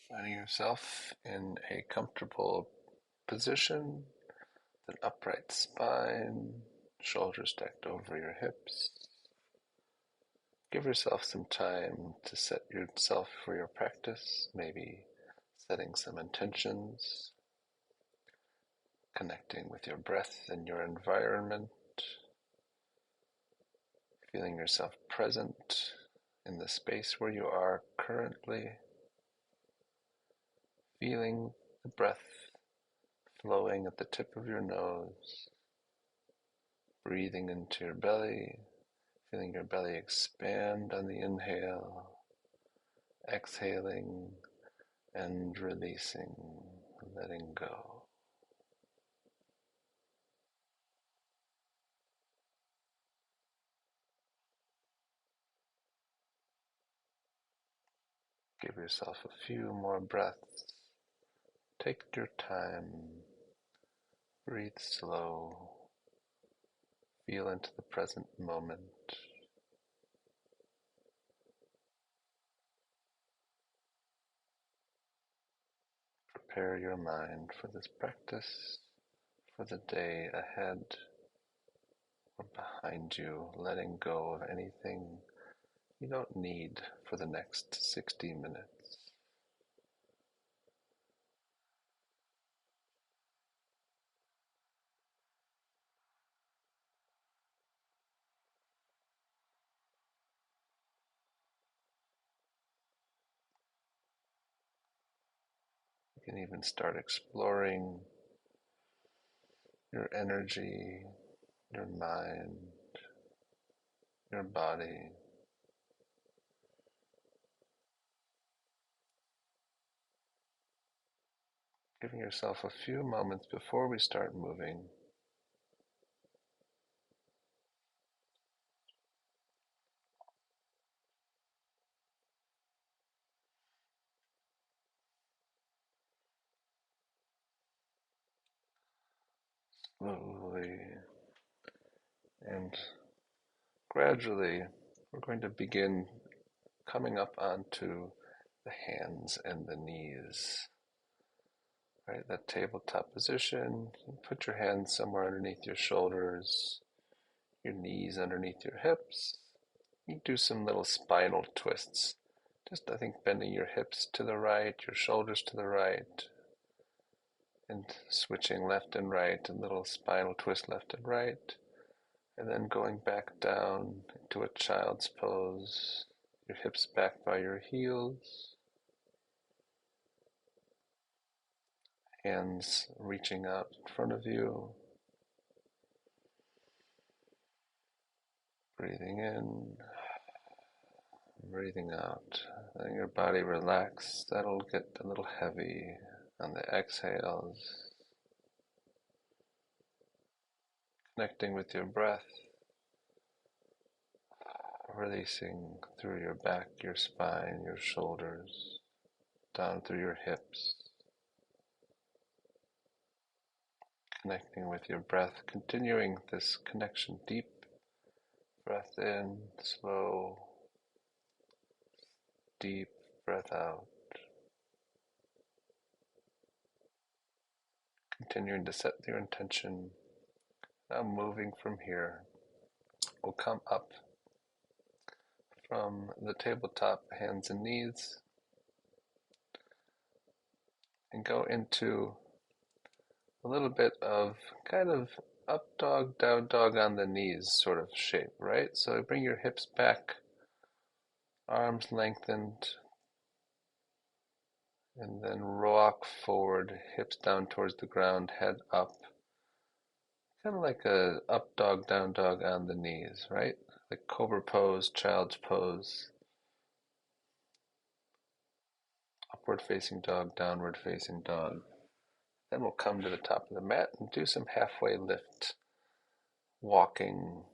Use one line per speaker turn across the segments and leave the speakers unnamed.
Finding yourself in a comfortable position, with an upright spine, shoulders stacked over your hips. Give yourself some time to set yourself for your practice, maybe setting some intentions, connecting with your breath and your environment, feeling yourself present in the space where you are currently, feeling the breath flowing at the tip of your nose, breathing into your belly, feeling your belly expand on the inhale, exhaling and releasing, letting go. Give yourself a few more breaths. Take your time. Breathe slow. Feel into the present moment. Prepare your mind for this practice, for the day ahead or behind you, letting go of anything you don't need for the next 60 minutes. You can even start exploring your energy, your mind, your body. Giving yourself a few moments before we start moving. Slowly and gradually, we're going to begin coming up onto the hands and the knees. Right, that tabletop position. Put your hands somewhere underneath your shoulders, your knees underneath your hips. You do some little spinal twists. Just, I think, bending your hips to the right, your shoulders to the right, and switching left and right, a little spinal twist left and right, and then going back down into a child's pose, your hips back by your heels, hands reaching out in front of you, breathing in, breathing out, letting your body relax. That'll get a little heavy on the exhales, connecting with your breath, releasing through your back, your spine, your shoulders, down through your hips, connecting with your breath, continuing this connection deep. Breath in, slow, deep breath out. Continuing to set your intention. Now moving from here, we'll come up from the tabletop, hands and knees, and go into a little bit of kind of up dog, down dog on the knees sort of shape, right? So bring your hips back, arms lengthened, and then rock forward, hips down towards the ground, head up. Kind of like a up dog, down dog on the knees, right? Like cobra pose, child's pose, upward facing dog, downward facing dog. Then we'll come to the top of the mat and do some halfway lift, walking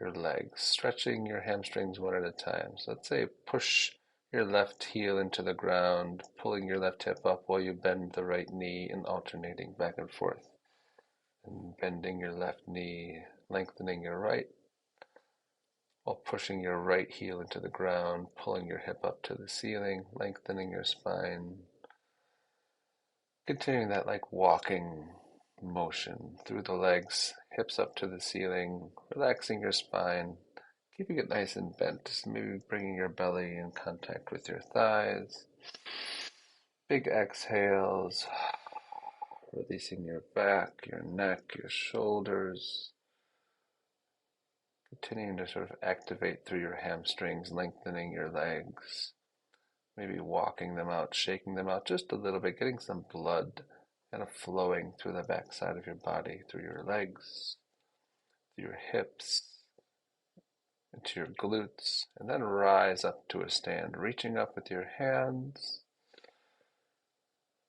your legs, stretching your hamstrings one at a time. So let's say push your left heel into the ground, pulling your left hip up while you bend the right knee and alternating back and forth. And bending your left knee, lengthening your right, while pushing your right heel into the ground, pulling your hip up to the ceiling, lengthening your spine. Continuing that like walking motion through the legs, hips up to the ceiling, relaxing your spine, keeping it nice and bent, just maybe bringing your belly in contact with your thighs. Big exhales, releasing your back, your neck, your shoulders. Continuing to sort of activate through your hamstrings, lengthening your legs. Maybe walking them out, shaking them out just a little bit, getting some blood kind of flowing through the backside of your body, through your legs, through your hips, into your glutes, and then rise up to a stand, reaching up with your hands,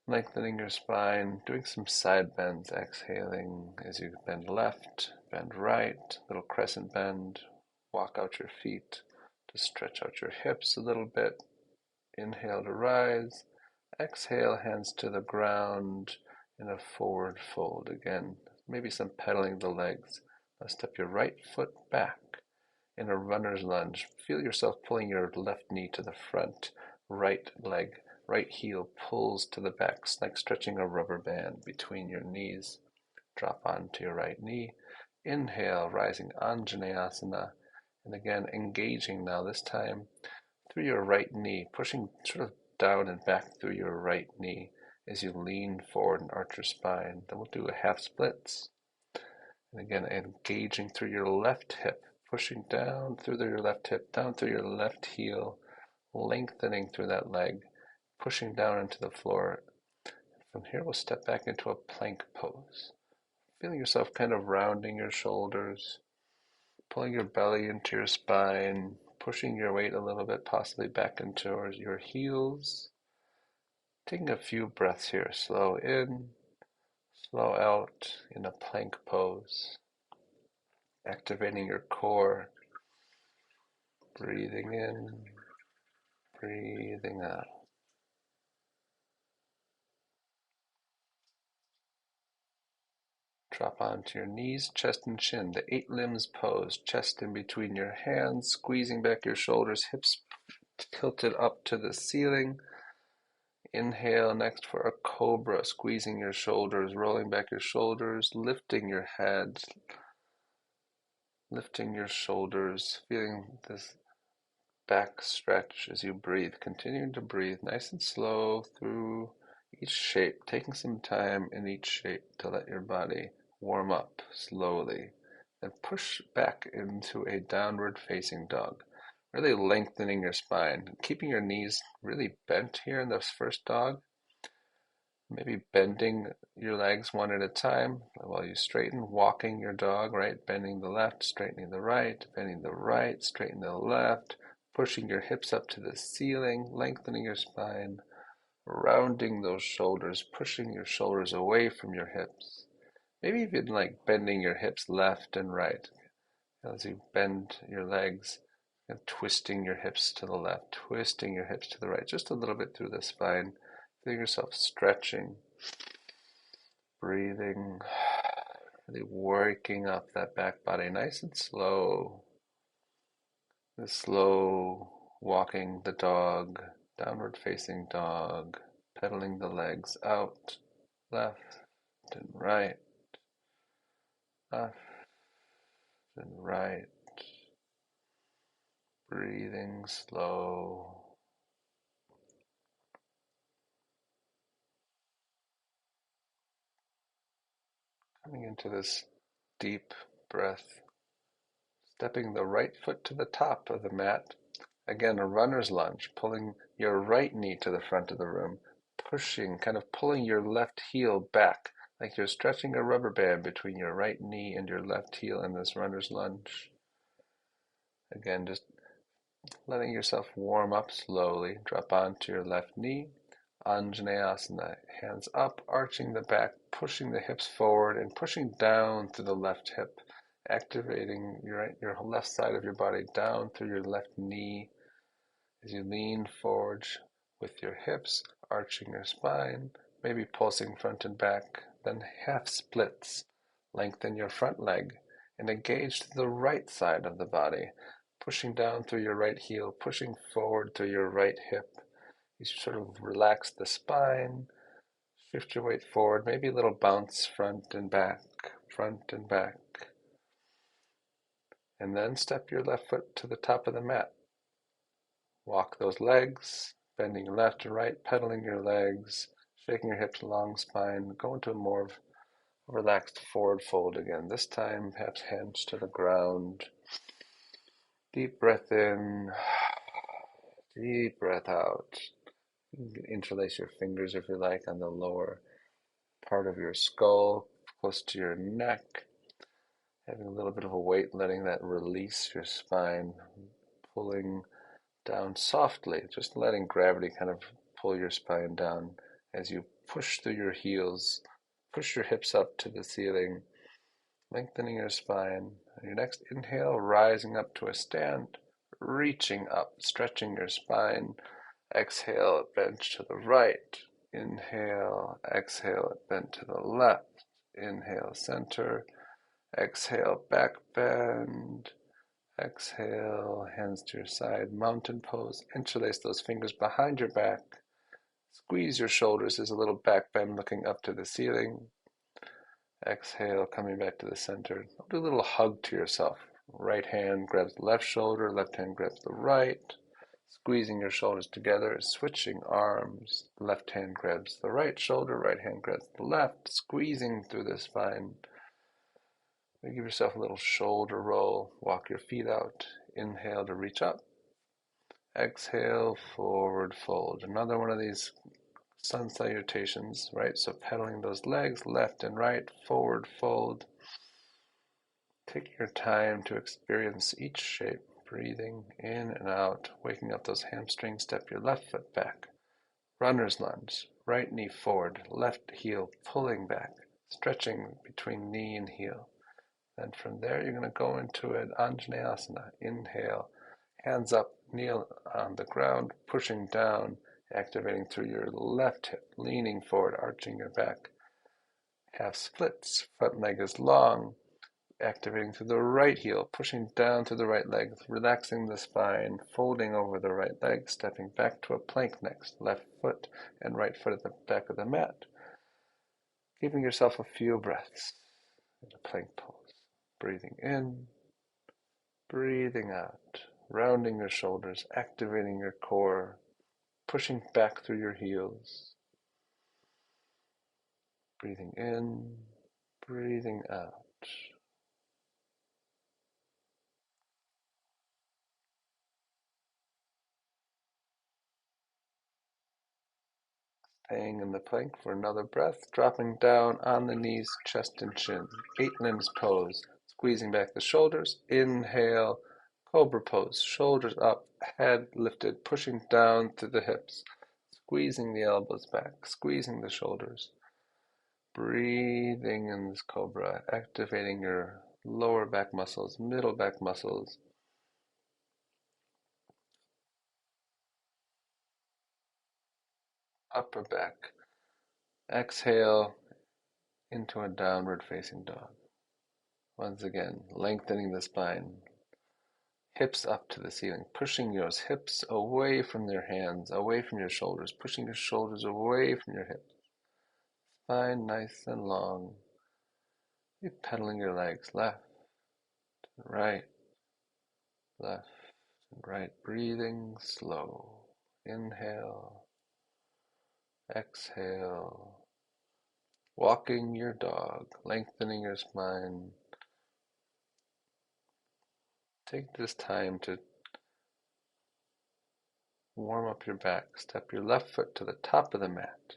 lengthening your spine, doing some side bends, exhaling as you bend left, bend right, little crescent bend, walk out your feet to stretch out your hips a little bit. Inhale to rise, exhale, hands to the ground in a forward fold. Again, maybe some pedaling the legs. Now step your right foot back in a runner's lunge. Feel yourself pulling your left knee to the front, right leg, right heel pulls to the back, like stretching a rubber band between your knees. Drop onto your right knee. Inhale, rising Anjaneyasana. And again, engaging now, this time through your right knee, pushing sort of down and back through your right knee as you lean forward and arch your spine. Then we'll do a half splits. And again, engaging through your left hip, pushing down through your left hip, down through your left heel, lengthening through that leg, pushing down into the floor. From here, we'll step back into a plank pose. Feeling yourself kind of rounding your shoulders, pulling your belly into your spine, pushing your weight a little bit, possibly back into your heels. Taking a few breaths here. Slow in, slow out in a plank pose. Activating your core. Breathing in, breathing out. Drop onto your knees, chest and chin, the 8 limbs pose. Chest in between your hands, squeezing back your shoulders, hips tilted up to the ceiling. Inhale next for a cobra, squeezing your shoulders, rolling back your shoulders, lifting your head, lifting your shoulders, feeling this back stretch as you breathe. Continuing to breathe nice and slow through each shape, taking some time in each shape to let your body warm up slowly. Then push back into a downward facing dog. Really lengthening your spine, keeping your knees really bent here in this first dog. Maybe bending your legs one at a time while you straighten, walking your dog, right? Bending the left, straightening the right, bending the right, straightening the left, pushing your hips up to the ceiling, lengthening your spine, rounding those shoulders, pushing your shoulders away from your hips. Maybe even like bending your hips left and right as you bend your legs and twisting your hips to the left, twisting your hips to the right, just a little bit through the spine. Feel yourself stretching, breathing, really working up that back body nice and slow. The slow walking the dog, downward facing dog, pedaling the legs out, left and right, left and right, breathing slow. Coming into this deep breath, stepping the right foot to the top of the mat. Again, a runner's lunge, pulling your right knee to the front of the room, pushing, kind of pulling your left heel back, like you're stretching a rubber band between your right knee and your left heel in this runner's lunge. Again, just letting yourself warm up slowly. Drop onto your left knee. Anjaneyasana, hands up, arching the back, pushing the hips forward and pushing down through the left hip, activating your left side of your body down through your left knee as you lean forward with your hips, arching your spine, maybe pulsing front and back, then half splits. Lengthen your front leg and engage to the right side of the body. pushing down through your right heel, pushing forward through your right hip. You sort of relax the spine, shift your weight forward, maybe a little bounce front and back, front and back. And then step your left foot to the top of the mat. Walk those legs, bending your left and right, pedaling your legs, shaking your hips, long spine. Go into a more of a relaxed forward fold again. This time, perhaps hands to the ground. Deep breath in, deep breath out. You can interlace your fingers if you like on the lower part of your skull, close to your neck. Having a little bit of a weight, letting that release your spine, pulling down softly, just letting gravity kind of pull your spine down as you push through your heels, push your hips up to the ceiling, lengthening your spine. On your next inhale, rising up to a stand, reaching up, stretching your spine. Exhale, bend to the right. Inhale, exhale, bend to the left. Inhale, center. Exhale, back bend. Exhale, hands to your side, mountain pose. Interlace those fingers behind your back. Squeeze your shoulders. There's a little back bend looking up to the ceiling. Exhale, coming back to the center. Do a little hug to yourself. Right hand grabs the left shoulder, left hand grabs the right. Squeezing your shoulders together, switching arms. Left hand grabs the right shoulder, right hand grabs the left, squeezing through the spine. Give yourself a little shoulder roll. Walk your feet out. Inhale to reach up. Exhale, forward fold. Another one of these sun salutations, right? So pedaling those legs left and right, forward fold. Take your time to experience each shape. Breathing in and out, waking up those hamstrings. Step your left foot back. Runner's lunge. Right knee forward, left heel pulling back, stretching between knee and heel. And from there, you're going to go into an Anjaneyasana. Inhale, hands up, kneel on the ground, pushing down, activating through your left hip, leaning forward, arching your back. Half splits, front leg is long, activating through the right heel, pushing down to the right leg, relaxing the spine, folding over the right leg, stepping back to a plank next, left foot and right foot at the back of the mat. Giving yourself a few breaths in a plank pose. Breathing in, breathing out, rounding your shoulders, activating your core, pushing back through your heels. Breathing in, breathing out. Staying in the plank for another breath, dropping down on the knees, chest and chin. 8 limbs pose, squeezing back the shoulders. Inhale, cobra pose, shoulders up, head lifted, pushing down through the hips, squeezing the elbows back, squeezing the shoulders. Breathing in this cobra, activating your lower back muscles, middle back muscles. Upper back. Exhale into a downward facing dog. Once again, lengthening the spine. Hips up to the ceiling, pushing your hips away from your hands, away from your shoulders, pushing your shoulders away from your hips. Spine nice and long. Keep pedaling your legs left and right, left and right. Breathing slow. Inhale, exhale. Walking your dog, lengthening your spine. Take this time to warm up your back. Step your left foot to the top of the mat.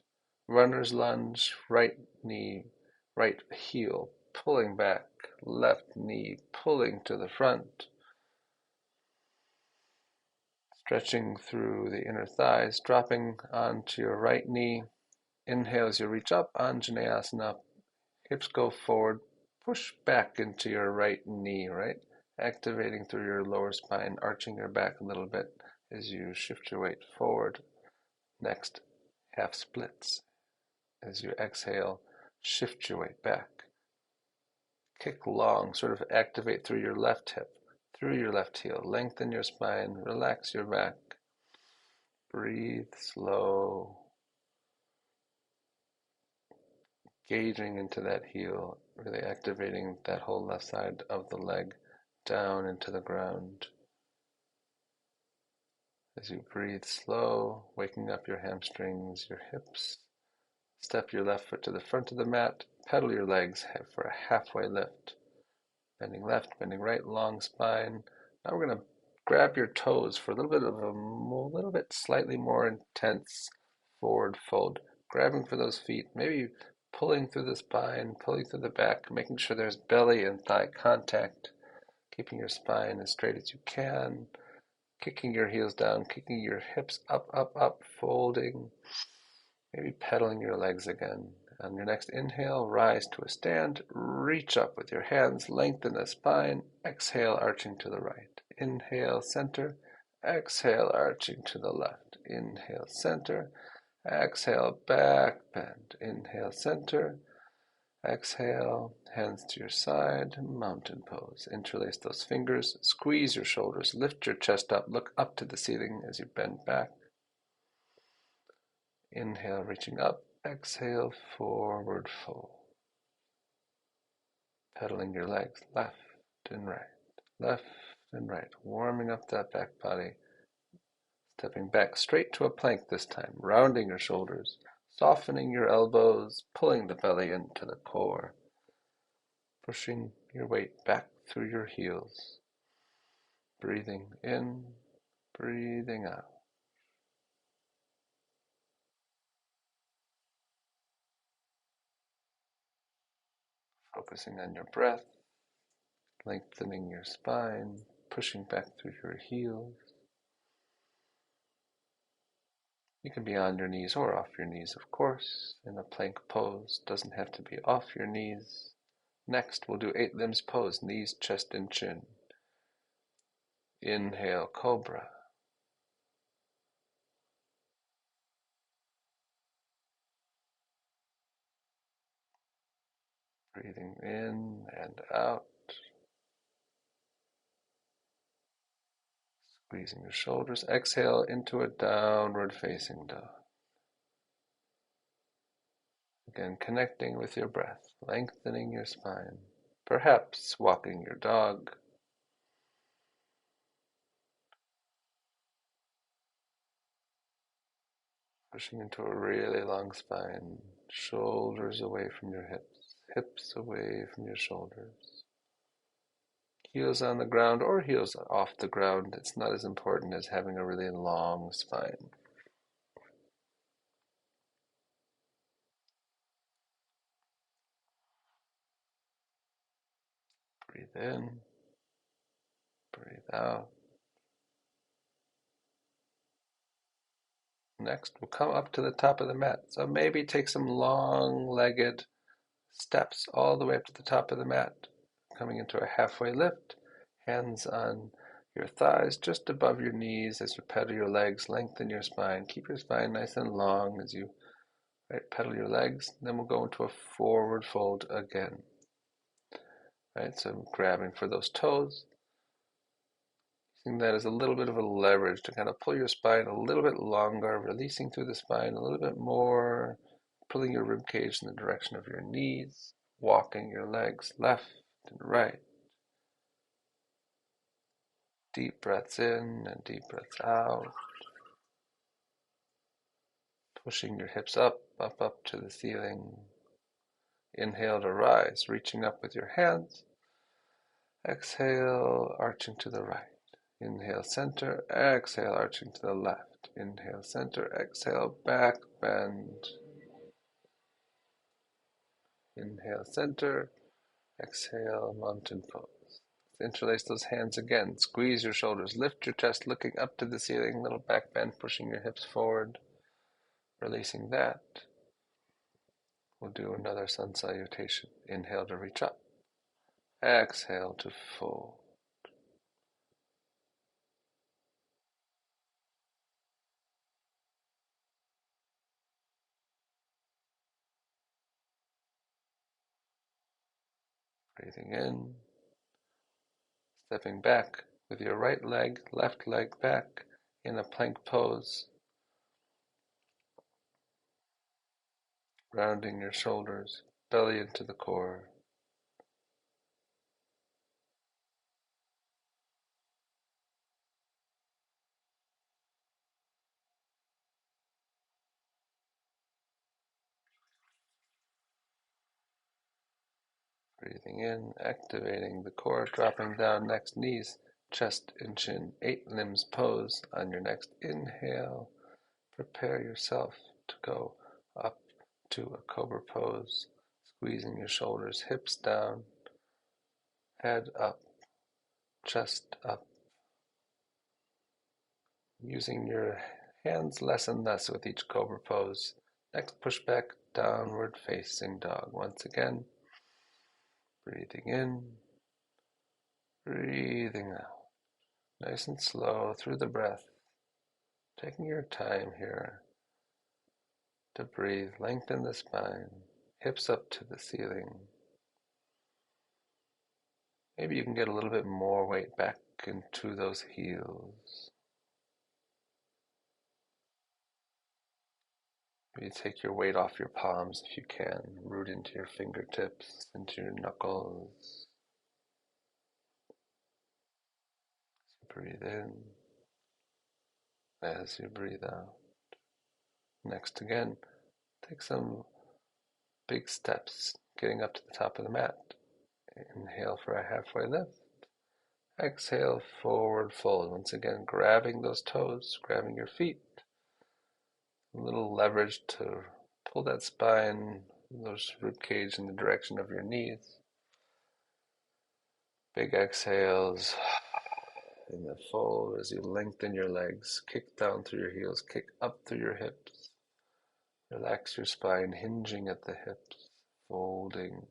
Runner's lunge, right knee, right heel, pulling back, left knee, pulling to the front. Stretching through the inner thighs, dropping onto your right knee. Inhale as you reach up, Anjaneyasana. Hips go forward, push back into your right knee, right? Activating through your lower spine, arching your back a little bit as you shift your weight forward. Next, half splits. As you exhale, shift your weight back. Kick long, sort of activate through your left hip, through your left heel. Lengthen your spine, relax your back. Breathe slow, gauging into that heel, really activating that whole left side of the leg down into the ground. As you breathe slow, waking up your hamstrings, your hips. Step your left foot to the front of the mat, pedal your legs for a halfway lift. Bending left, bending right, long spine. Now we're going to grab your toes for a little bit slightly more intense forward fold. Grabbing for those feet, maybe pulling through the spine, pulling through the back, making sure there's belly and thigh contact, keeping your spine as straight as you can, kicking your heels down, kicking your hips up, up, up, folding, maybe pedaling your legs again. On your next inhale, rise to a stand, reach up with your hands, lengthen the spine, exhale, arching to the right. Inhale, center, exhale, arching to the left. Inhale, center, exhale, back bend. Inhale, center, exhale, hands to your side, mountain pose. Interlace those fingers, squeeze your shoulders, lift your chest up, look up to the ceiling as you bend back. Inhale, reaching up. Exhale, forward fold. Pedaling your legs left and right, left and right. Warming up that back body. Stepping back straight to a plank this time. Rounding your shoulders, softening your elbows, pulling the belly into the core. Pushing your weight back through your heels. Breathing in, breathing out. Focusing on your breath, lengthening your spine, pushing back through your heels. You can be on your knees or off your knees, of course, in a plank pose. Doesn't have to be off your knees. Next, we'll do 8 limbs pose, knees, chest, and chin. Inhale, cobra. Breathing in and out. Squeezing your shoulders. Exhale into a downward facing dog. Again, connecting with your breath, lengthening your spine. Perhaps walking your dog. Pushing into a really long spine. Shoulders away from your hips. Hips away from your shoulders. Heels on the ground or heels off the ground. It's not as important as having a really long spine. Breathe in, breathe out. Next, we'll come up to the top of the mat. So maybe take some long-legged steps all the way up to the top of the mat. Coming into a halfway lift, hands on your thighs just above your knees as you pedal your legs, lengthen your spine. Keep your spine nice and long as you pedal your legs. Then we'll go into a forward fold again. Right, so I'm grabbing for those toes. Using that as a little bit of a leverage to kind of pull your spine a little bit longer, releasing through the spine a little bit more, pulling your rib cage in the direction of your knees, walking your legs left and right. Deep breaths in and deep breaths out. Pushing your hips up, up, up to the ceiling. Inhale to rise, reaching up with your hands. Exhale, arching to the right. Inhale, center. Exhale, arching to the left. Inhale, center. Exhale, back bend. Inhale, center. Exhale, mountain pose. Interlace those hands again. Squeeze your shoulders. Lift your chest, looking up to the ceiling. Little back bend, pushing your hips forward. Releasing that. We'll do another sun salutation. Inhale to reach up. Exhale to fold. Breathing in. Stepping back with your right leg, left leg back in a plank pose, rounding your shoulders, belly into the core. Breathing in, activating the core, dropping down next knees, chest and chin, 8 limbs pose. On your next inhale, prepare yourself to go up to a cobra pose, squeezing your shoulders, hips down, head up, chest up, using your hands less and less with each cobra pose. Next, push back, downward facing dog. Once again, breathing in, breathing out. Nice and slow through the breath. Taking your time here to breathe. Lengthen the spine, hips up to the ceiling. Maybe you can get a little bit more weight back into those heels. Maybe take your weight off your palms if you can. Root into your fingertips, into your knuckles. Breathe in as you breathe out. Next again, take some big steps, getting up to the top of the mat. Inhale for a halfway lift. Exhale, forward fold. Once again, grabbing those toes, grabbing your feet. A little leverage to pull that spine, those rib cage in the direction of your knees. Big exhales in the fold as you lengthen your legs. Kick down through your heels, kick up through your hips. Relax your spine, hinging at the hips, folding.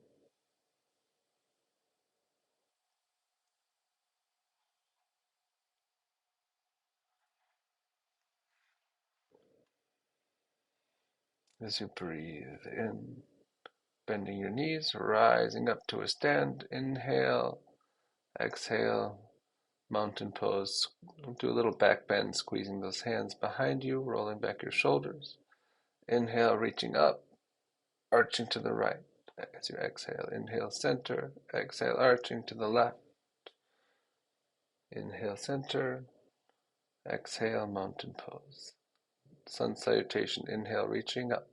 As you breathe in, bending your knees, rising up to a stand. Inhale, exhale, mountain pose. Do a little back bend, squeezing those hands behind you, rolling back your shoulders. Inhale, reaching up, arching to the right. As you exhale, inhale, center. Exhale, arching to the left. Inhale, center. Exhale, mountain pose. Sun salutation. Inhale, reaching up.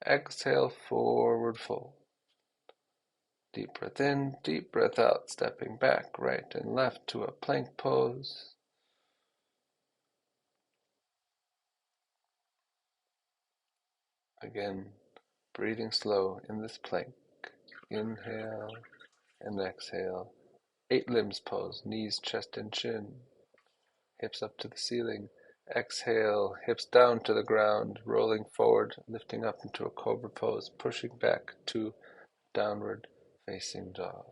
Exhale, forward fold. Deep breath in, deep breath out, stepping back, right and left to a plank pose. Again, breathing slow in this plank. Inhale and exhale. 8 limbs pose, knees, chest, and chin. Hips up to the ceiling. Exhale, hips down to the ground, rolling forward, lifting up into a cobra pose, pushing back to downward facing dog.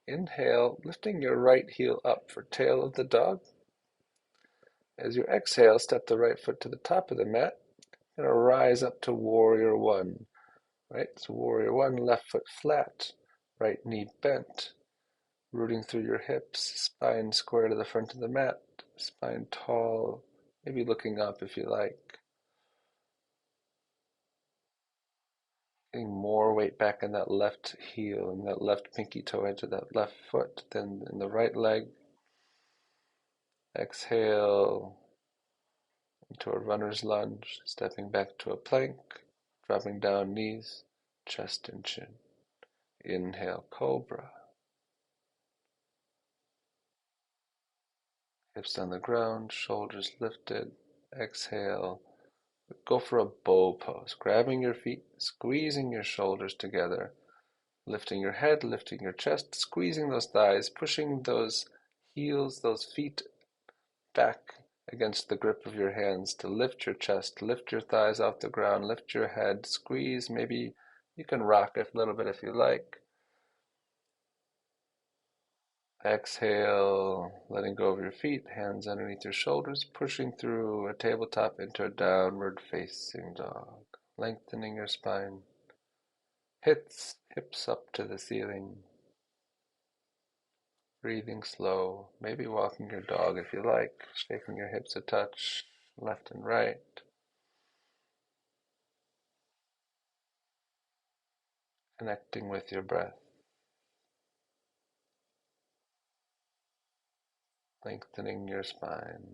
Inhale, lifting your right heel up for tail of the dog. As you exhale, step the right foot to the top of the mat and rise up to warrior one. Right, so warrior one, left foot flat, right knee bent, rooting through your hips, spine square to the front of the mat, spine tall, maybe looking up if you like. Getting more weight back in that left heel and that left pinky toe edge of that left foot than in the right leg. Exhale into a runner's lunge, stepping back to a plank, dropping down knees, chest and chin. Inhale, cobra. Hips on the ground, shoulders lifted. Exhale, go for a bow pose, grabbing your feet, squeezing your shoulders together, lifting your head, lifting your chest, squeezing those thighs, pushing those heels, those feet back against the grip of your hands to lift your chest, lift your thighs off the ground, lift your head, squeeze. Maybe you can rock it a little bit if you like. Exhale, letting go of your feet, hands underneath your shoulders, pushing through a tabletop into a downward facing dog. Lengthening your spine. Hips up to the ceiling. Breathing slow, maybe walking your dog if you like, shaking your hips a touch, left and right. Connecting with your breath, lengthening your spine.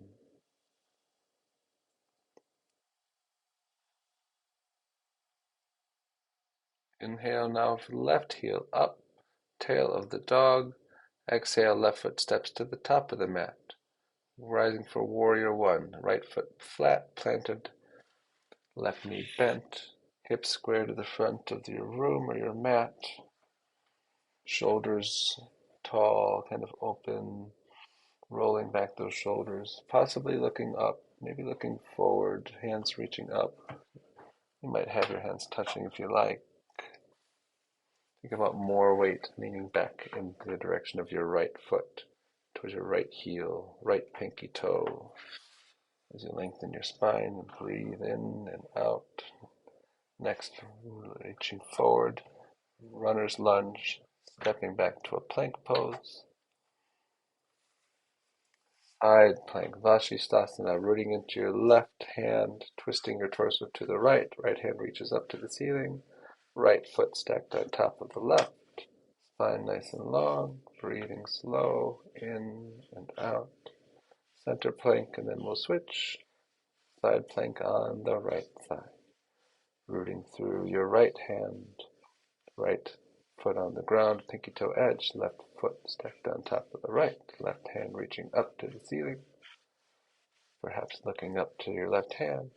Inhale now for left heel up, tail of the dog. Exhale, left foot steps to the top of the mat. Rising for warrior one, right foot flat, planted, left knee bent, hips square to the front of your room or your mat. Shoulders tall, kind of open, rolling back those shoulders, possibly looking up, maybe looking forward, hands reaching up. You might have your hands touching if you like. Think about more weight leaning back in the direction of your right foot, towards your right heel, right pinky toe. As you lengthen your spine and breathe in and out. Next, reaching forward, runner's lunge, stepping back to a plank pose. Side plank, Vashisthasana, rooting into your left hand, twisting your torso to the right. Right hand reaches up to the ceiling. Right foot stacked on top of the left. Spine nice and long, breathing slow, in and out. Center plank, and then we'll switch. Side plank on the right side. Rooting through your right hand, right foot on the ground, pinky toe edge, left foot stacked on top of the right, left hand reaching up to the ceiling, perhaps looking up to your left hand.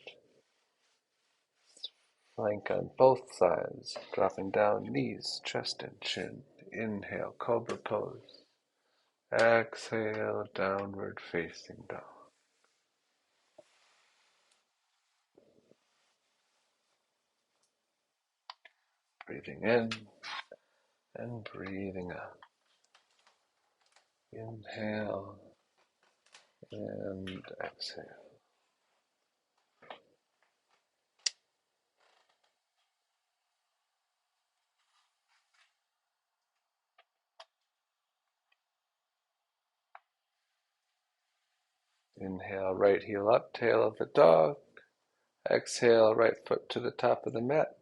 Plank on both sides, dropping down knees, chest and chin. Inhale, cobra pose. Exhale, downward facing dog. Breathing in and breathing out. Inhale and exhale. Inhale, right heel up, tail of the dog. Exhale, right foot to the top of the mat.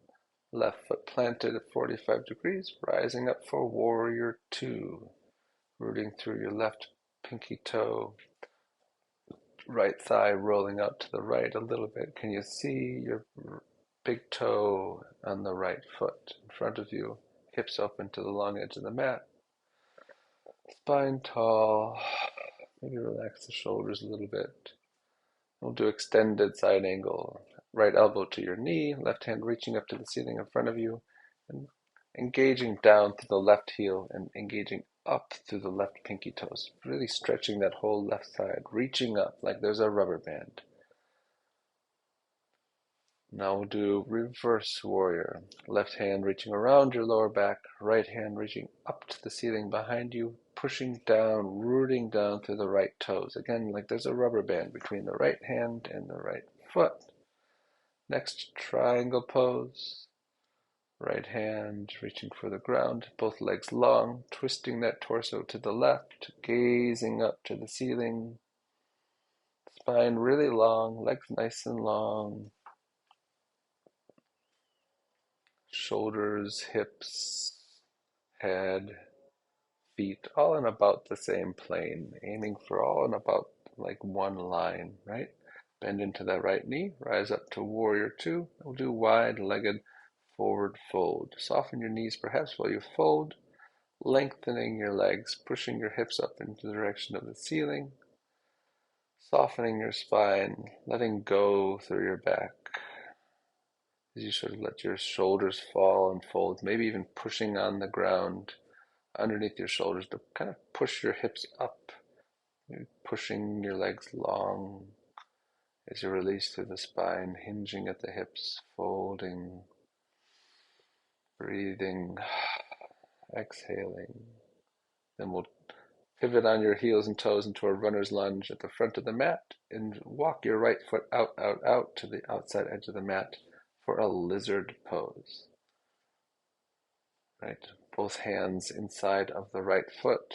Left foot planted at 45 degrees, rising up for warrior two. Rooting through your left pinky toe. Right thigh rolling out to the right a little bit. Can you see your big toe on the right foot in front of you? Hips open to the long edge of the mat. Spine tall. Maybe relax the shoulders a little bit. We'll do extended side angle. Right elbow to your knee, left hand reaching up to the ceiling in front of you, and engaging down through the left heel and engaging up through the left pinky toes. Really stretching that whole left side, reaching up like there's a rubber band. Now we'll do reverse warrior. Left hand reaching around your lower back, right hand reaching up to the ceiling behind you, pushing down, rooting down through the right toes. Again, like there's a rubber band between the right hand and the right foot. Next, triangle pose. Right hand reaching for the ground, both legs long, twisting that torso to the left, gazing up to the ceiling. Spine really long, legs nice and long. Shoulders, hips, head, feet, all in about the same plane, aiming for all in about like one line, right? Bend into that right knee, rise up to warrior two. We'll do wide-legged forward fold. Soften your knees perhaps while you fold, lengthening your legs, pushing your hips up into the direction of the ceiling, softening your spine, letting go through your back as you sort of let your shoulders fall and fold, maybe even pushing on the ground underneath your shoulders to kind of push your hips up, maybe pushing your legs long as you release through the spine, hinging at the hips, folding, breathing, exhaling. Then we'll pivot on your heels and toes into a runner's lunge at the front of the mat and walk your right foot out, out, out to the outside edge of the mat for a lizard pose. Right? Both hands inside of the right foot.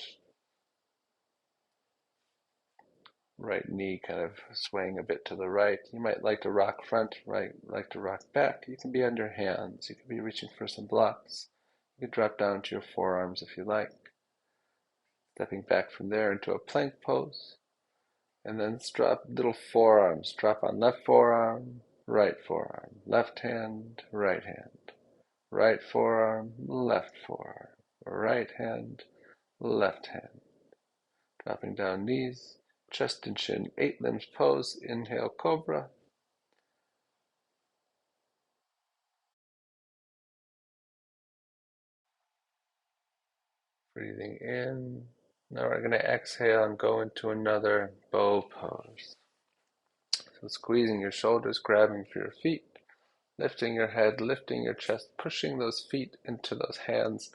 right knee kind of swaying a bit to the right. You might like to rock front, right, like to rock back. You can be on your hands. You can be reaching for some blocks. You can drop down to your forearms if you like. Stepping back from there into a plank pose. And then drop little forearms. Drop on left forearm, left hand, right hand. Right forearm, left forearm. Right hand, left hand. Dropping down knees, chest and chin, 8 limbs pose. Inhale, cobra. Breathing in. Now we're going to exhale and go into another bow pose. So squeezing your shoulders, grabbing for your feet, lifting your head, lifting your chest, pushing those feet into those hands,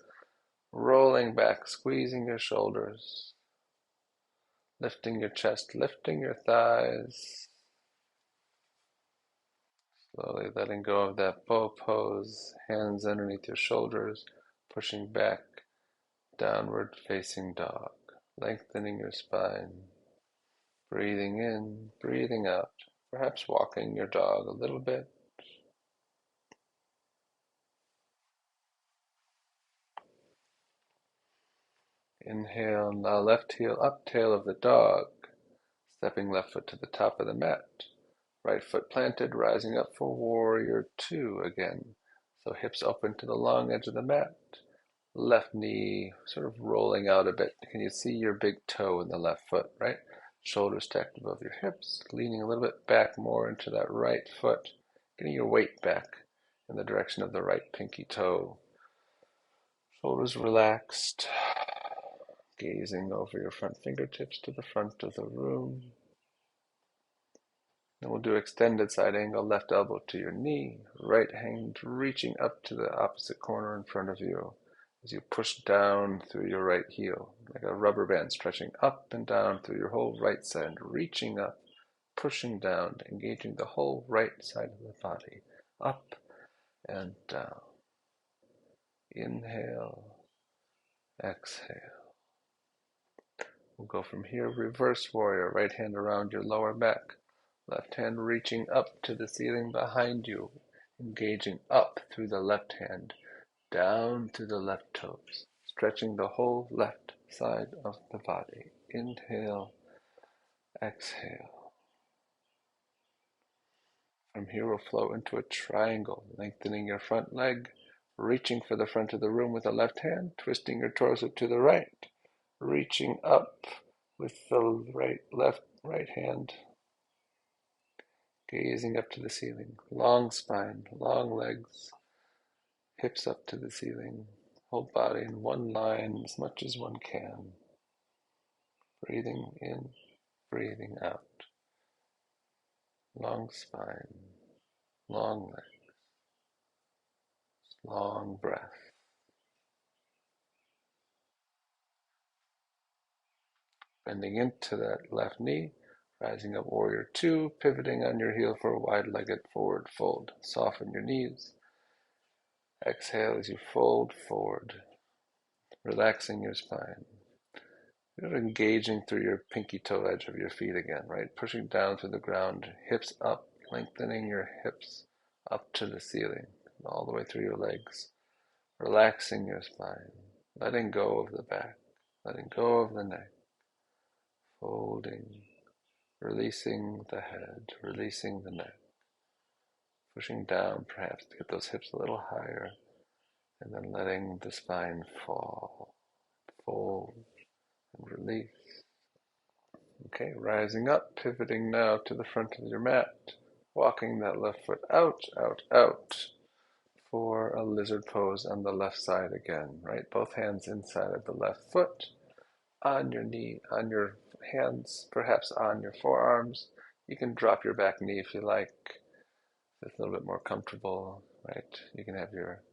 rolling back, squeezing your shoulders, lifting your chest, lifting your thighs, slowly letting go of that bow pose, hands underneath your shoulders, pushing back, downward facing dog, lengthening your spine, breathing in, breathing out, perhaps walking your dog a little bit. Inhale, now left heel up, tail of the dog, stepping left foot to the top of the mat. Right foot planted, rising up for warrior two again. So hips open to the long edge of the mat. Left knee sort of rolling out a bit. Can you see your big toe in the left foot, right? Shoulders stacked above your hips, leaning a little bit back more into that right foot, getting your weight back in the direction of the right pinky toe. Shoulders relaxed, gazing over your front fingertips to the front of the room. Then we'll do extended side angle, left elbow to your knee, right hand reaching up to the opposite corner in front of you as you push down through your right heel, like a rubber band stretching up and down through your whole right side, reaching up, pushing down, engaging the whole right side of the body, up and down. Inhale, exhale. We'll go from here, reverse warrior, right hand around your lower back. Left hand reaching up to the ceiling behind you, engaging up through the left hand, down through the left toes, stretching the whole left side of the body. Inhale, exhale. From here we'll flow into a triangle, lengthening your front leg, reaching for the front of the room with the left hand, twisting your torso to the right, reaching up with the right hand, gazing up to the ceiling, long spine, long legs, hips up to the ceiling, whole body in one line as much as one can. Breathing in, breathing out. Long spine, long legs, long breath. Bending into that left knee, rising up warrior two, pivoting on your heel for a wide-legged forward fold. Soften your knees. Exhale as you fold forward, relaxing your spine. You're engaging through your pinky toe edge of your feet again, right? Pushing down through the ground, hips up, lengthening your hips up to the ceiling, all the way through your legs. Relaxing your spine, letting go of the back, letting go of the neck, folding, releasing the head, releasing the neck, pushing down perhaps to get those hips a little higher, and then letting the spine fall, fold, and release. Okay, rising up, pivoting now to the front of your mat, walking that left foot out, out, out for a lizard pose on the left side again, right? Both hands inside of the left foot, on your knee, on your hands, perhaps on your forearms. You can drop your back knee if you like. It's a little bit more comfortable, right? You can have your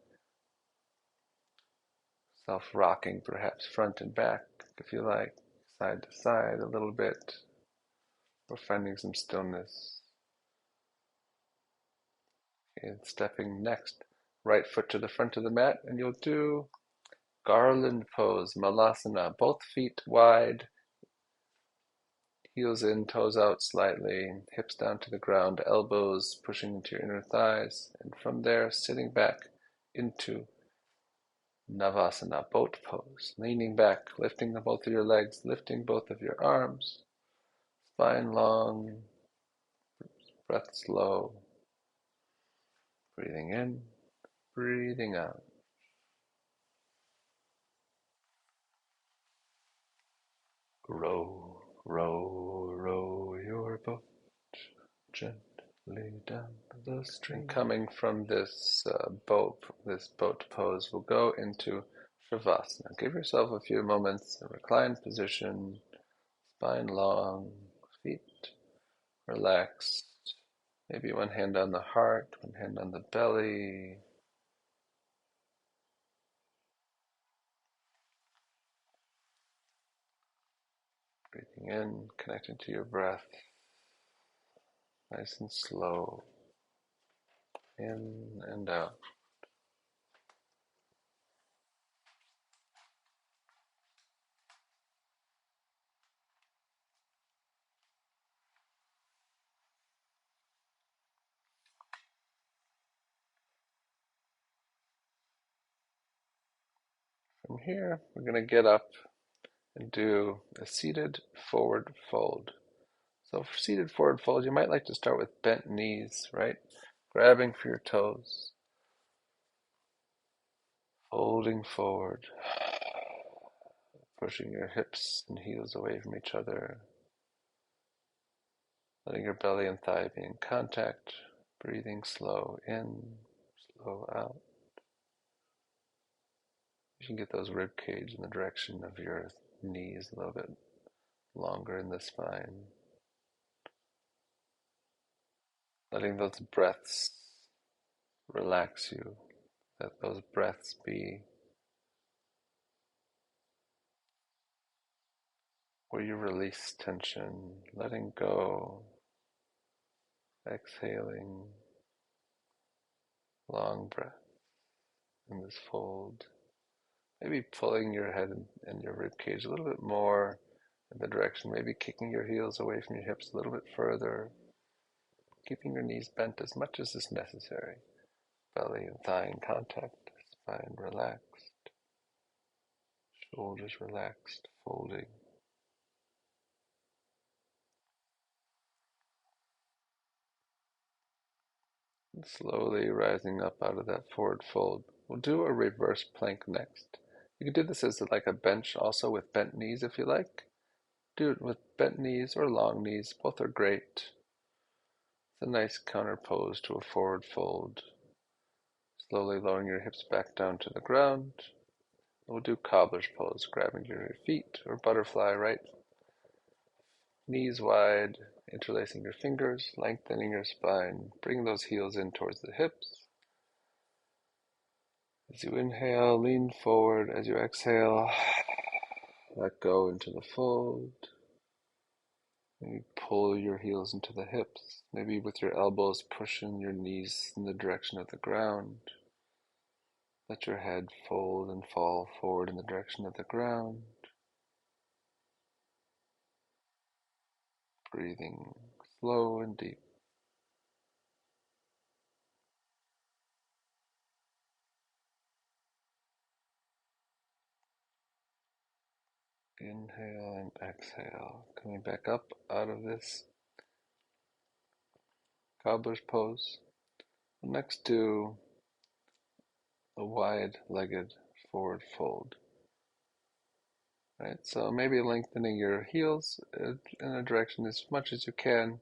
self rocking perhaps front and back if you like, side to side a little bit, or finding some stillness. And stepping next, right foot to the front of the mat, and you'll do garland pose, malasana, both feet wide, Heels in, toes out slightly, hips down to the ground, elbows pushing into your inner thighs, and from there, sitting back into Navasana, boat pose, leaning back, lifting both of your legs, lifting both of your arms, spine long, breath slow, breathing in, breathing out. Row, row, row your boat gently down the stream. Coming from this boat pose, we'll go into Shavasana. Give yourself a few moments, a reclined position, spine long, feet relaxed. Maybe one hand on the heart, one hand on the belly. Breathing in, connecting to your breath. Nice and slow. In and out. From here, we're going to get up and do a seated forward fold. So for seated forward fold, you might like to start with bent knees, right? Grabbing for your toes, folding forward, pushing your hips and heels away from each other, letting your belly and thigh be in contact, breathing slow in, slow out. You can get those rib cage in the direction of your knees a little bit longer in the spine. Letting those breaths relax you. Let those breaths be where you release tension, letting go, exhaling, long breath in this fold. Maybe pulling your head and your rib cage a little bit more in the direction, maybe kicking your heels away from your hips a little bit further, keeping your knees bent as much as is necessary. Belly and thigh in contact, spine relaxed, shoulders relaxed, folding. And slowly rising up out of that forward fold. We'll do a reverse plank next. You can do this as like a bench also with bent knees if you like. Do it with bent knees or long knees, both are great. It's a nice counter pose to a forward fold. Slowly lowering your hips back down to the ground. We'll do cobbler's pose, grabbing your feet or butterfly, right? Knees wide, interlacing your fingers, lengthening your spine. Bring those heels in towards the hips. As you inhale, lean forward. As you exhale, let go into the fold. Maybe pull your heels into the hips. Maybe with your elbows pushing your knees in the direction of the ground. Let your head fold and fall forward in the direction of the ground. Breathing slow and deep. Inhale and exhale. Coming back up out of this cobbler's pose. We'll next do a wide-legged forward fold. Right, so maybe lengthening your heels in a direction as much as you can.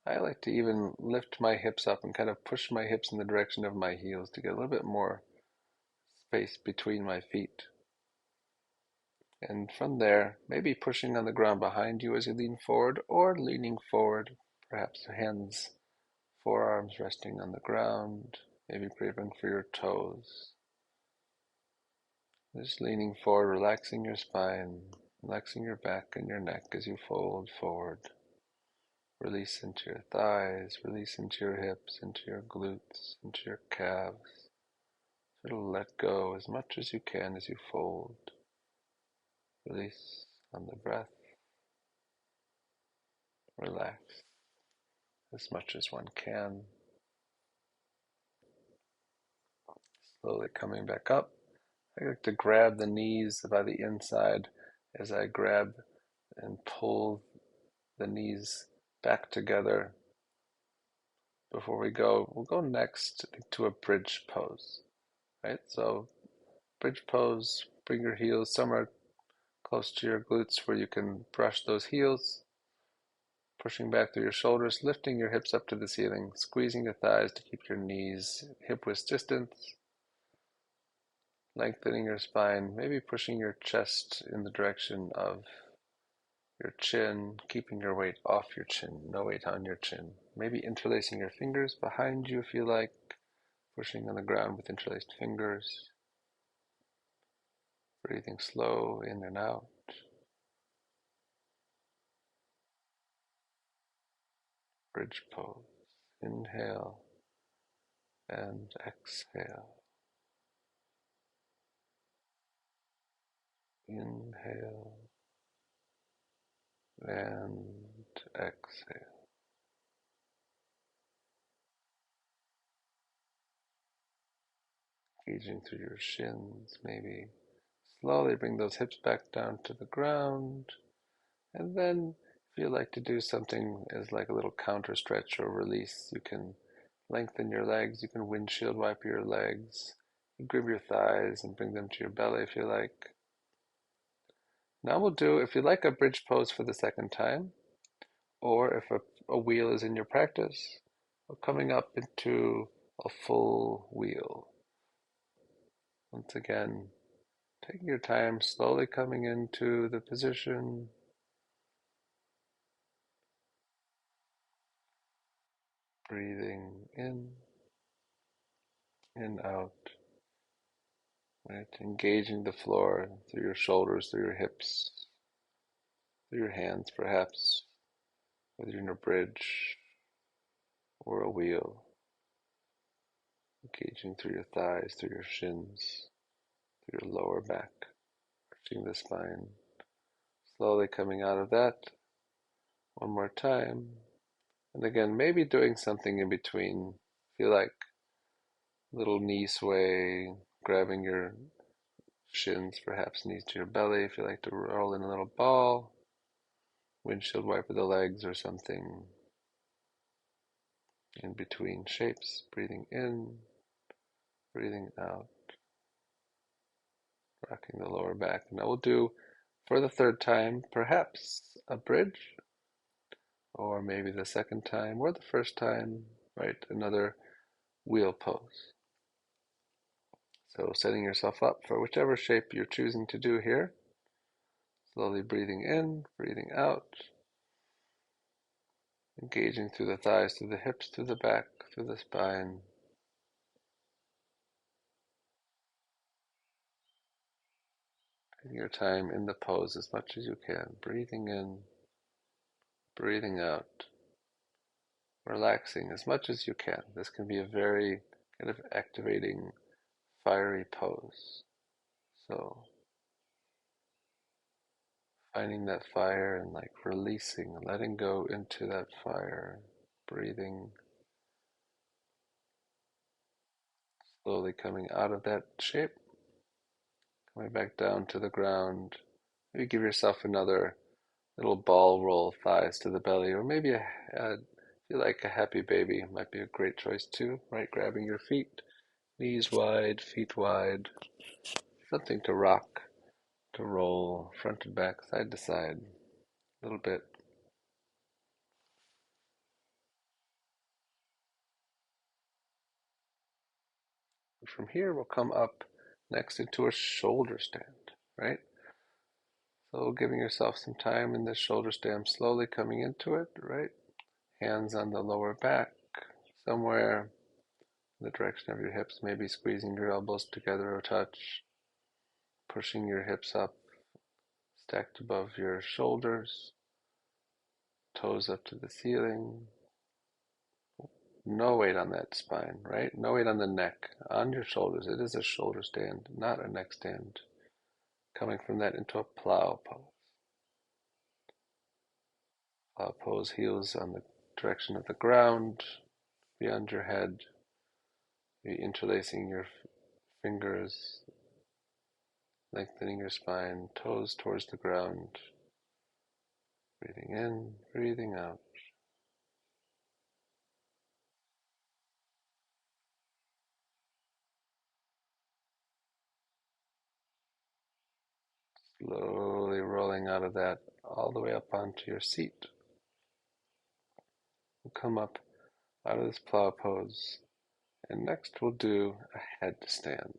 I like to even lift my hips up and kind of push my hips in the direction of my heels to get a little bit more space between my feet. And from there, maybe pushing on the ground behind you as you lean forward or leaning forward, perhaps hands, forearms resting on the ground, maybe grabbing for your toes. Just leaning forward, relaxing your spine, relaxing your back and your neck as you fold forward. Release into your thighs, release into your hips, into your glutes, into your calves. Sort of let go as much as you can as you fold. Release on the breath. Relax as much as one can. Slowly coming back up. I like to grab the knees by the inside as I grab and pull the knees back together. Before we go, we'll go next to a bridge pose, right? So bridge pose, bring your heels somewhere close to your glutes where you can brush those heels, pushing back through your shoulders, lifting your hips up to the ceiling, squeezing your thighs to keep your knees hip width distance, lengthening your spine, maybe pushing your chest in the direction of your chin, keeping your weight off your chin, no weight on your chin. Maybe interlacing your fingers behind you if you like, pushing on the ground with interlaced fingers. Breathing slow in and out. Bridge pose. Inhale and exhale. Inhale and exhale. Engaging through your shins, maybe slowly bring those hips back down to the ground. And then if you like to do something as like a little counter stretch or release, you can lengthen your legs, you can windshield wipe your legs, you grip your thighs and bring them to your belly if you like. Now we'll do, if you like, a bridge pose for the second time, or if a wheel is in your practice, we're coming up into a full wheel. Once again, taking your time, slowly coming into the position, breathing in and out, right? Engaging the floor through your shoulders, through your hips, through your hands perhaps, whether you're in a bridge or a wheel. Engaging through your thighs, through your shins, through your lower back, arching the spine. Slowly coming out of that. One more time. And again, maybe doing something in between. Feel like little knee sway, grabbing your shins, perhaps knees to your belly. If you like to roll in a little ball, windshield wiper the legs or something. In between shapes, breathing in, breathing out, rocking the lower back. Now we'll do, for the third time, perhaps a bridge, or maybe the second time, or the first time, right? Another wheel pose. So setting yourself up for whichever shape you're choosing to do here. Slowly breathing in, breathing out. Engaging through the thighs, through the hips, through the back, through the spine. Taking your time in the pose as much as you can. Breathing in, breathing out. Relaxing as much as you can. This can be a very kind of activating, fiery pose. So finding that fire and like releasing, letting go into that fire, breathing, slowly coming out of that shape, coming back down to the ground. Maybe give yourself another little ball roll, thighs to the belly, or maybe if you like a happy baby, might be a great choice too, right? Grabbing your feet, knees wide, feet wide, something to rock, to roll, front and back, side to side, a little bit. From here, we'll come up next into a shoulder stand, right? So giving yourself some time in this shoulder stand, slowly coming into it, right? Hands on the lower back, somewhere in the direction of your hips, maybe squeezing your elbows together or touch, pushing your hips up, stacked above your shoulders, toes up to the ceiling. No weight on that spine, right? No weight on the neck, on your shoulders. It is a shoulder stand, not a neck stand. Coming from that into a plow pose. Pose, heels on the direction of the ground, beyond your head. Be interlacing your fingers, lengthening your spine, toes towards the ground. Breathing in, breathing out. Slowly rolling out of that all the way up onto your seat. We'll come up out of this plow pose, and next we'll do a headstand.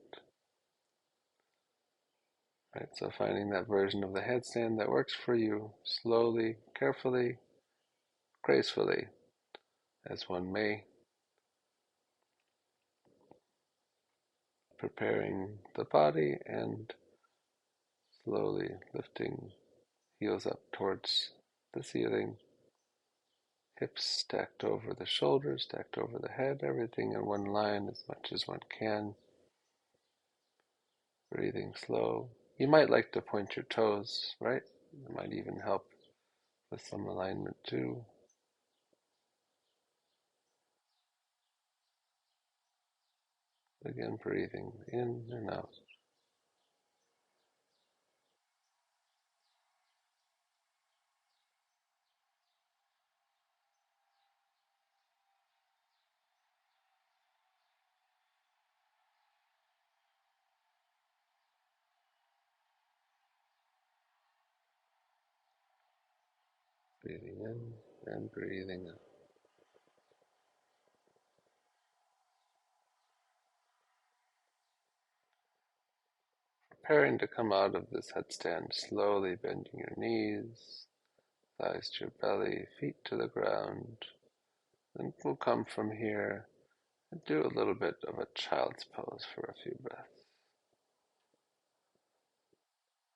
Right, so finding that version of the headstand that works for you, slowly, carefully, gracefully, as one may, preparing the body and slowly lifting heels up towards the ceiling, hips stacked over the shoulders, stacked over the head, everything in one line as much as one can. Breathing slow. You might like to point your toes, right? It might even help with some alignment too. Again, breathing in and out. Breathing in and breathing out. Preparing to come out of this headstand, slowly bending your knees, thighs to your belly, feet to the ground. And we'll come from here and do a little bit of a child's pose for a few breaths.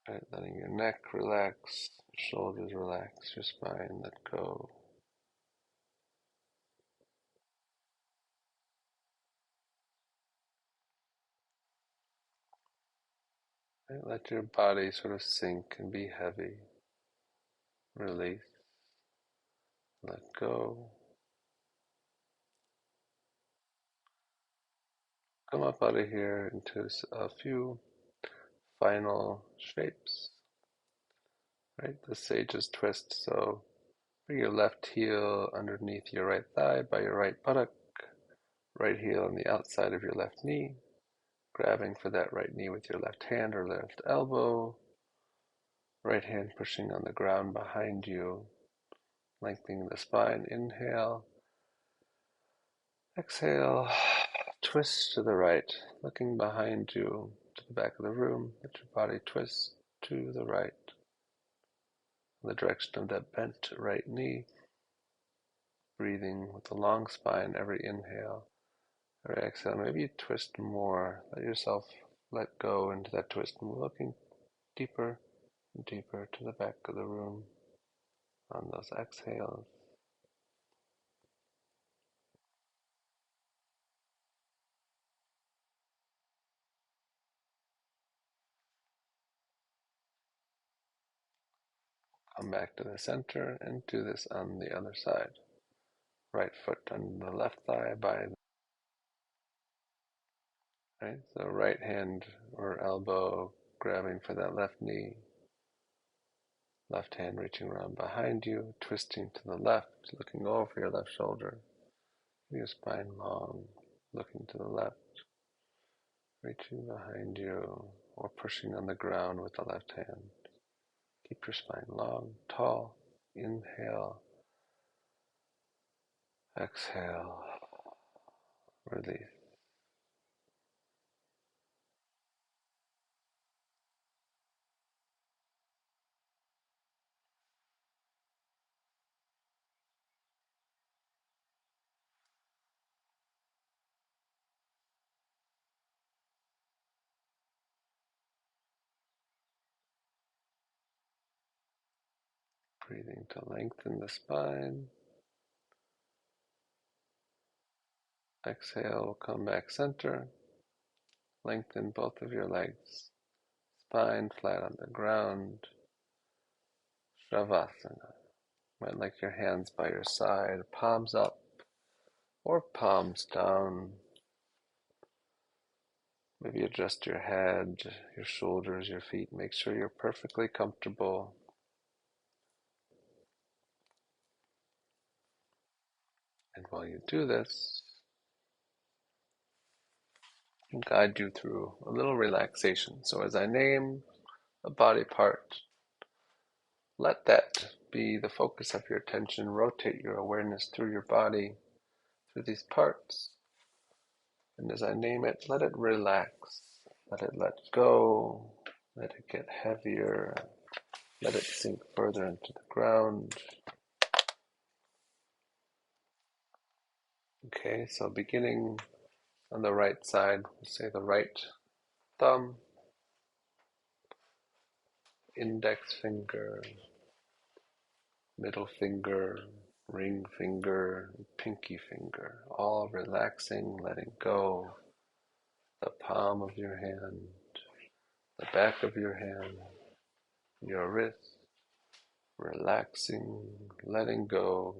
Right, letting your neck relax, shoulders relax, your spine let go. Right, let your body sort of sink and be heavy. Release, let go. Come up out of here into a few final shapes. Right, the sage's twist. So bring your left heel underneath your right thigh by your right buttock, right heel on the outside of your left knee, grabbing for that right knee with your left hand or left elbow, right hand pushing on the ground behind you, lengthening the spine. Inhale, exhale, twist to the right, looking behind you to the back of the room. Let your body twist to the right, in the direction of that bent right knee, breathing with a long spine every inhale. Or exhale, maybe you twist more. Let yourself let go into that twist and looking deeper and deeper to the back of the room on those exhales. Come back to the center and do this on the other side. Right foot on the left thigh by the right. So right hand or elbow grabbing for that left knee. Left hand reaching around behind you, twisting to the left, looking over your left shoulder. Your spine long, looking to the left, reaching behind you, or pushing on the ground with the left hand. Keep your spine long, tall. Inhale, exhale, release. Breathing to lengthen the spine. Exhale, we'll come back center. Lengthen both of your legs. Spine flat on the ground. Shavasana. Might like your hands by your side, palms up or palms down. Maybe adjust your head, your shoulders, your feet. Make sure you're perfectly comfortable. And while you do this, I'll guide you through a little relaxation. So as I name a body part, let that be the focus of your attention. Rotate your awareness through your body, through these parts. And as I name it, let it relax. Let it let go. Let it get heavier. Let it sink further into the ground. Okay, so beginning on the right side, we'll say the right thumb, index finger, middle finger, ring finger, pinky finger, all relaxing, letting go. The palm of your hand, the back of your hand, your wrist, relaxing, letting go.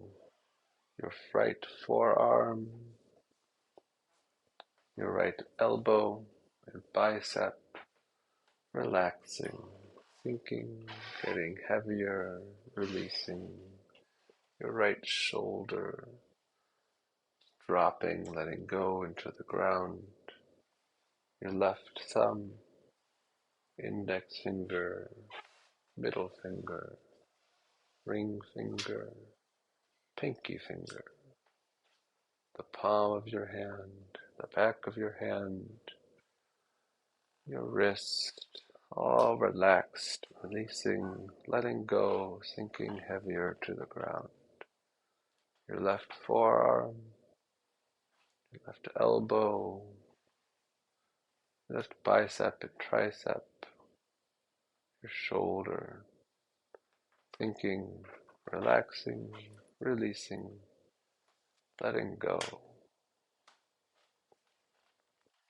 Your right forearm, your right elbow, your bicep, relaxing, sinking, getting heavier, releasing. Your right shoulder, dropping, letting go into the ground. Your left thumb, index finger, middle finger, ring finger, pinky finger, the palm of your hand, the back of your hand, your wrist, all relaxed, releasing, letting go, sinking heavier to the ground. Your left forearm, your left elbow, left bicep and tricep, your shoulder, thinking, relaxing, releasing, letting go.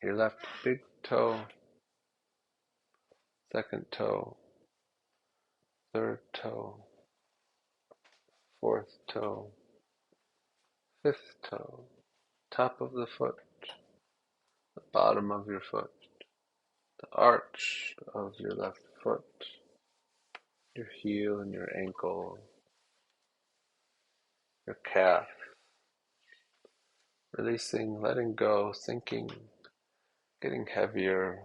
Your left big toe, second toe, third toe, fourth toe, fifth toe, top of the foot, the bottom of your foot, the arch of your left foot, your heel and your ankle, your calf, releasing, letting go, sinking, getting heavier,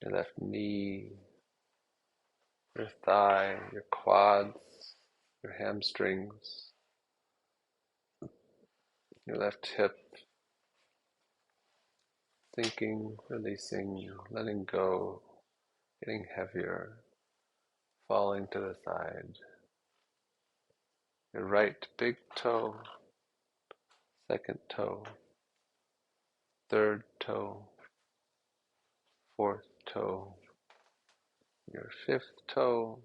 your left knee, your thigh, your quads, your hamstrings, your left hip, sinking, releasing, letting go, getting heavier, falling to the side. Your right big toe, second toe, third toe, fourth toe, your fifth toe,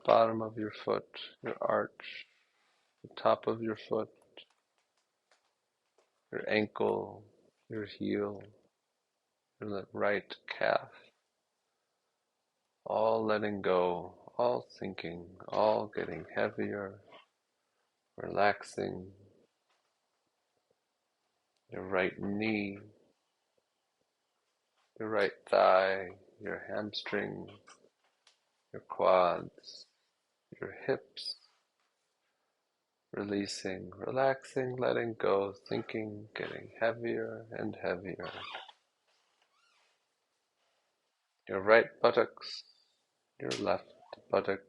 bottom of your foot, your arch, the top of your foot, your ankle, your heel, your right calf, all letting go, all sinking, all getting heavier, relaxing. Your right knee, your right thigh, your hamstring, your quads, your hips, releasing, relaxing, letting go, thinking, getting heavier and heavier. Your right buttocks, your left buttock,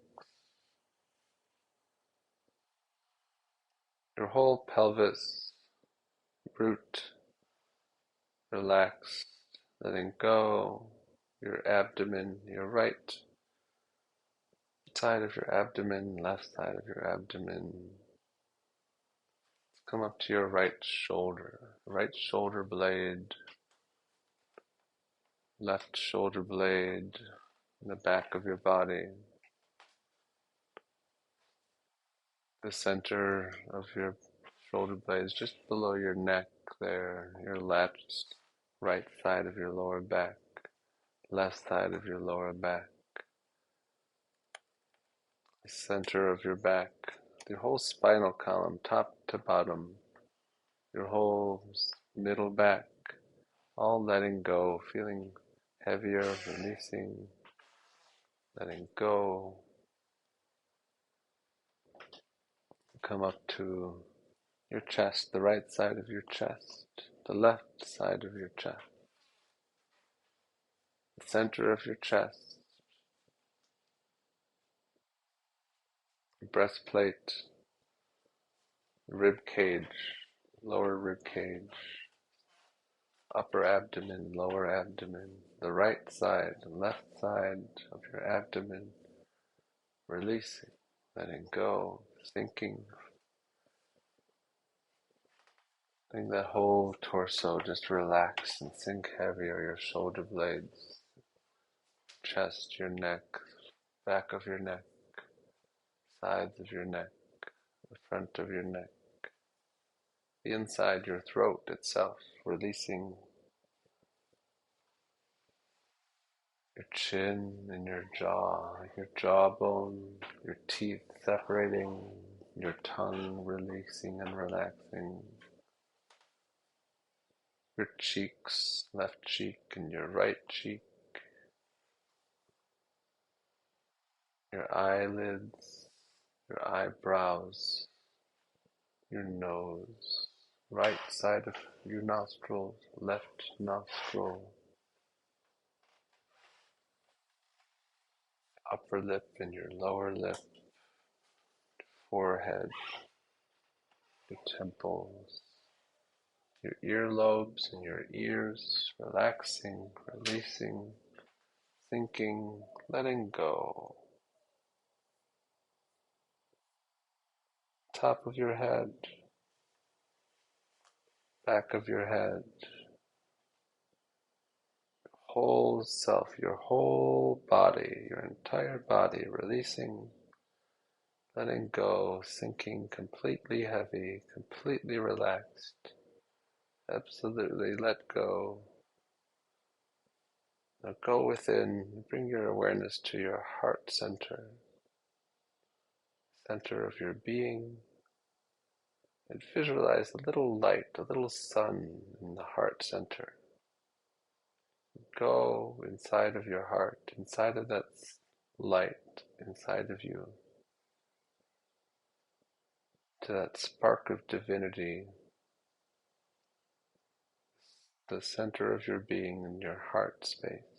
your whole pelvis, root, relaxed, letting go, your abdomen, your right side of your abdomen, left side of your abdomen. Come up to your right shoulder blade, left shoulder blade, in the back of your body, the center of your shoulder blades just below your neck there, your left, right side of your lower back, left side of your lower back, the center of your back, your whole spinal column, top to bottom, your whole middle back, all letting go, feeling heavier, releasing, letting go. Come up to your chest, the right side of your chest, the left side of your chest, the center of your chest, breastplate, rib cage, lower rib cage, upper abdomen, lower abdomen, the right side and left side of your abdomen, releasing, letting go, sinking, letting that whole torso just relax and sink heavier, your shoulder blades, chest, your neck, back of your neck, sides of your neck, the front of your neck, the inside your throat itself, releasing your chin and your jawbone, your teeth separating, your tongue releasing and relaxing, your cheeks, left cheek and your right cheek, your eyelids, your eyebrows, your nose, right side of your nostrils, left nostril, upper lip and your lower lip, forehead, your temples, your earlobes and your ears, relaxing, releasing, sinking, letting go. Top of your head, back of your head, whole self, your whole body, your entire body, releasing, letting go, sinking, completely heavy, completely relaxed. Absolutely let go. Now go within, bring your awareness to your heart center, center of your being, and visualize a little light, a little sun in the heart center. Go inside of your heart, inside of that light inside of you, to that spark of divinity, the center of your being in your heart space.